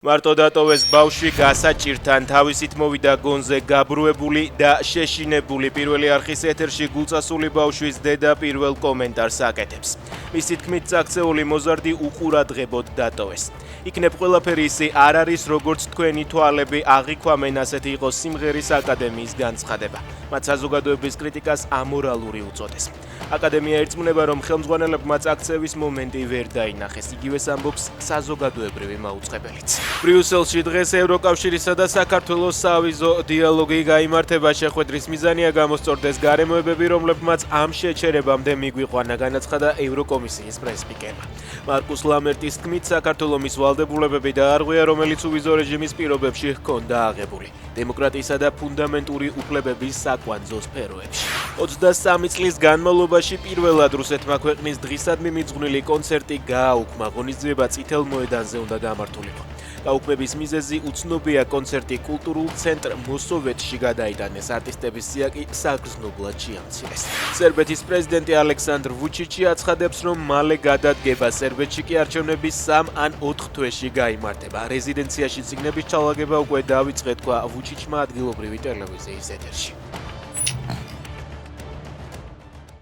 მარტო დატოვეს ბავშვი გასაჭირთან თავისით მოვიდა გონზე გაბრუებული და შეშინებული პირველი არხის ეთერში გულწასული ბავშვის დედა პირველ კომენტარს აკეთებს. მისი თქმით წაქცეული მოზარდი უყურადღებოდ დატოვეს. იქნებ ყველაფერი ისე არ არის როგორც თქვენი თვალები აღიქვამენ ასეთი იყო სიმღერის აკადემიის განცხადება. მათ საზოგადოების კრიტიკას ამორალური უწოდეს. აკადემია ერწმუნება რომ ხელმძღვანელებმა წაქცევის მომენტი ვერ დაინახეს. იგივეს ამბობს საზოგადოებრივი მაუწყებელიც. ბრიუსელში დღეს ევროკავშირისა და საქართველოს სავიზო დიალოგი გაიმართება. შეხვედრის მიზანია გამოსწორდეს გარემოებები, რომლებმაც ამ შეჩერებამდე მიგვიყვანა, განაცხადა ევროკომისიის პრესსპიკერმა. მარკუს ლამერტის თქმით, საქართველოს ვალდებულებები დაარღვია, რომელიც უვიზო რეჟიმის პირობებში ჰქონდა აღებული. დემოკრატიისა და ფუნდამენტური უფლებების საკვანძო სფეროებში. 23 წლის განმავლობაში პირველად რუსეთმა ქვეყნის დღისადმი მიძღვნილი კონცერტი გააუქმა. ღონისძიება წითელ მოედანზე უნდა გამართულიყო. გაუქმების მიზეზი უცნობია. კონცერტი კულტურულ ცენტრ მოსოვეთში გადაიტანეს. არტისტების სია კი საგრძნობლად შეამცირეს. სერბეთის პრეზიდენტი ალექსანდრ ვუჩიჩი აცხადებს, რომ მალე გადადგება. სერბეთში კი არჩევნები 3 ან 4 თვეში გაიმართება. რეზიდენციაში წიგნების ჩალაგება უკვე დაიწყე, თქვა ვუჩიჩმა ადგილობრივი ტელევიზიის ეთერში.